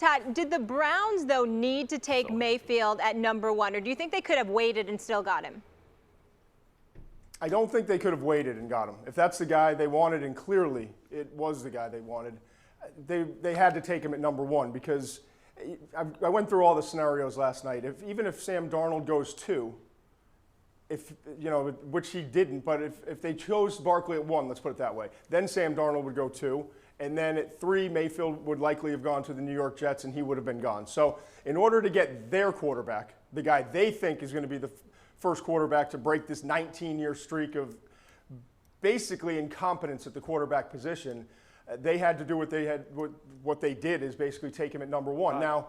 Todd, did the Browns, though, need to take Mayfield at #1, or do you think they could have waited and still got him? I don't think they could have waited and got him. If that's the guy they wanted, and clearly it was the guy they wanted, they had to take him at #1 because I went through all the scenarios last night. Even if Sam Darnold goes 2, which he didn't, but if they chose Barkley at 1, let's put it that way, then Sam Darnold would go 2. And then at 3, Mayfield would likely have gone to the New York Jets, and he would have been gone. So in order to get their quarterback, the guy they think is going to be the first quarterback to break this 19-year streak of basically incompetence at the quarterback position, they had to do what they did is basically take him at #1. Now,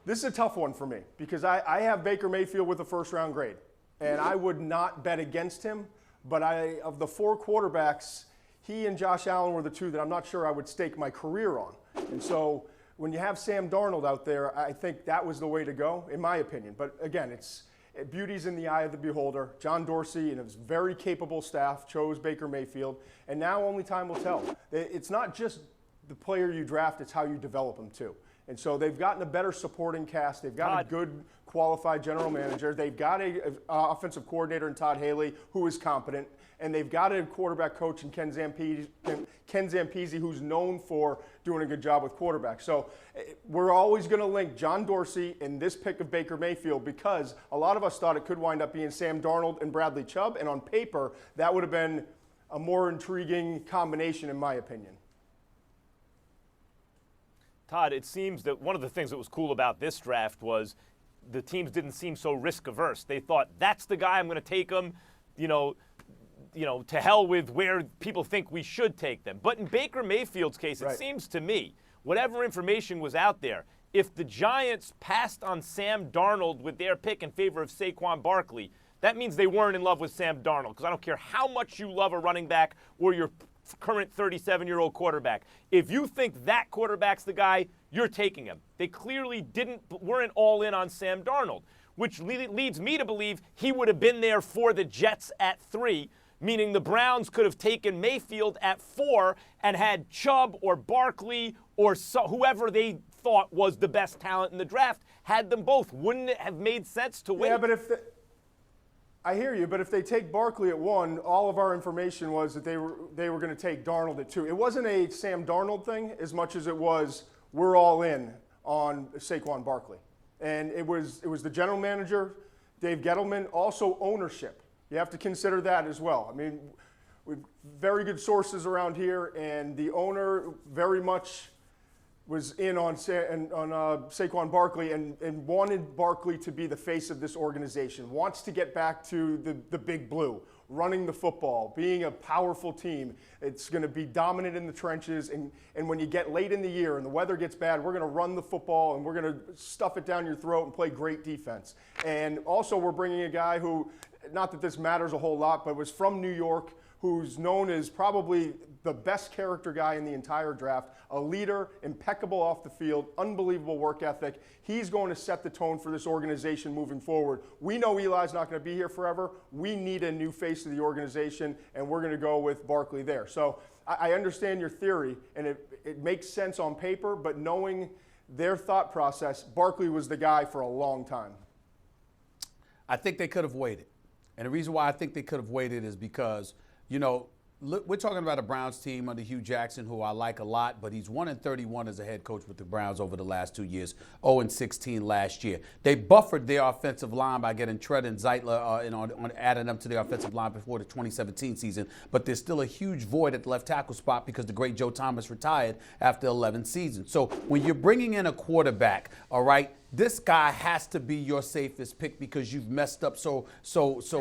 this is a tough one for me because I have Baker Mayfield with a first-round grade, and I would not bet against him. But of the 4 quarterbacks, he and Josh Allen were the 2 that I'm not sure I would stake my career on. And so when you have Sam Darnold out there, I think that was the way to go, in my opinion. But again, beauty's in the eye of the beholder. John Dorsey and his very capable staff chose Baker Mayfield, and now only time will tell. It's not just the player you draft, it's how you develop them too. And so they've gotten a better supporting cast. They've got a good, qualified general manager. They've got an offensive coordinator in Todd Haley who is competent. And they've got a quarterback coach in Ken Zampese, who's known for doing a good job with quarterbacks. So we're always going to link John Dorsey in this pick of Baker Mayfield because a lot of us thought it could wind up being Sam Darnold and Bradley Chubb. And on paper, that would have been a more intriguing combination, in my opinion. Todd, it seems that one of the things that was cool about this draft was the teams didn't seem so risk-averse. They thought, that's the guy, I'm going to take him, to hell with where people think we should take them. But in Baker Mayfield's case, it seems to me, whatever information was out there, if the Giants passed on Sam Darnold with their pick in favor of Saquon Barkley, that means they weren't in love with Sam Darnold. Because I don't care how much you love a running back or your current 37-year-old quarterback. If you think that quarterback's the guy, you're taking him. They clearly weren't all in on Sam Darnold, which leads me to believe he would have been there for the Jets at 3, meaning the Browns could have taken Mayfield at 4 and had Chubb or Barkley or whoever they thought was the best talent in the draft, had them both. Wouldn't it have made sense to wait? Yeah, but I hear you, but if they take Barkley at 1, all of our information was that they were going to take Darnold at 2. It wasn't a Sam Darnold thing as much as it was we're all in on Saquon Barkley. And it was the general manager, Dave Gettleman, also ownership. You have to consider that as well. I mean, we've very good sources around here, and the owner very much was in on Saquon Barkley and wanted Barkley to be the face of this organization, wants to get back to the big blue, running the football, being a powerful team. It's going to be dominant in the trenches, and when you get late in the year and the weather gets bad, we're going to run the football and we're going to stuff it down your throat and play great defense. And also we're bringing a guy who, not that this matters a whole lot, but was from New York, who's known as probably the best character guy in the entire draft, a leader, impeccable off the field, unbelievable work ethic. He's going to set the tone for this organization moving forward. We know Eli's not going to be here forever. We need a new face of the organization, and we're going to go with Barkley there. So I understand your theory, and it makes sense on paper, but knowing their thought process, Barkley was the guy for a long time. I think they could have waited. And the reason why I think they could have waited is because, we're talking about a Browns team under Hugh Jackson, who I like a lot, but he's 1-31 as a head coach with the Browns over the last 2 years, 0-16 last year. They buffered their offensive line by getting Tread and Zeitler and adding them to their offensive line before the 2017 season, but there's still a huge void at the left tackle spot because the great Joe Thomas retired after 11 seasons. So when you're bringing in a quarterback, all right, this guy has to be your safest pick because you've messed up so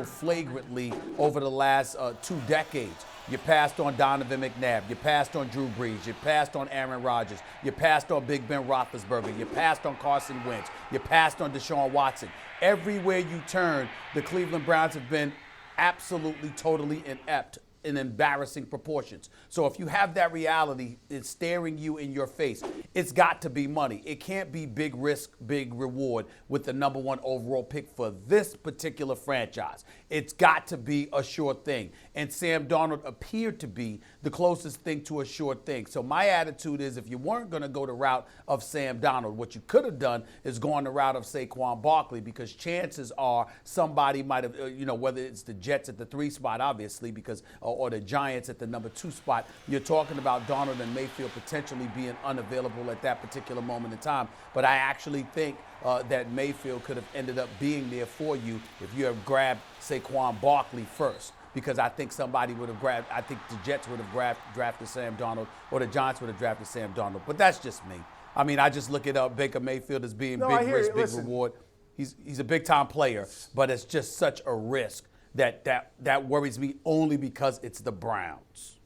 flagrantly over the last 2 decades. You passed on Donovan McNabb. You passed on Drew Brees. You passed on Aaron Rodgers. You passed on Big Ben Roethlisberger. You passed on Carson Wentz. You passed on Deshaun Watson. Everywhere you turn, the Cleveland Browns have been absolutely, totally inept in embarrassing proportions. So if you have that reality, it's staring you in your face. It's got to be money. It can't be big risk, big reward with the number 1 overall pick for this particular franchise. It's got to be a sure thing. And Sam Darnold appeared to be the closest thing to a sure thing. So my attitude is, if you weren't going to go the route of Sam Darnold, what you could have done is gone the route of Saquon Barkley, because chances are somebody might have, whether it's the Jets at the 3 spot, obviously, because or the Giants at the number 2 spot, you're talking about Darnold and Mayfield potentially being unavailable at that particular moment in time. But I actually think that Mayfield could have ended up being there for you if you have grabbed Saquon Barkley first. Because I think somebody would have grabbed, I think the Jets would have drafted Sam Darnold, or the Giants would have drafted Sam Darnold. But that's just me. I mean, I just look at Baker Mayfield as being big risk, big reward. He's a big-time player, but it's just such a risk that worries me, only because it's the Browns.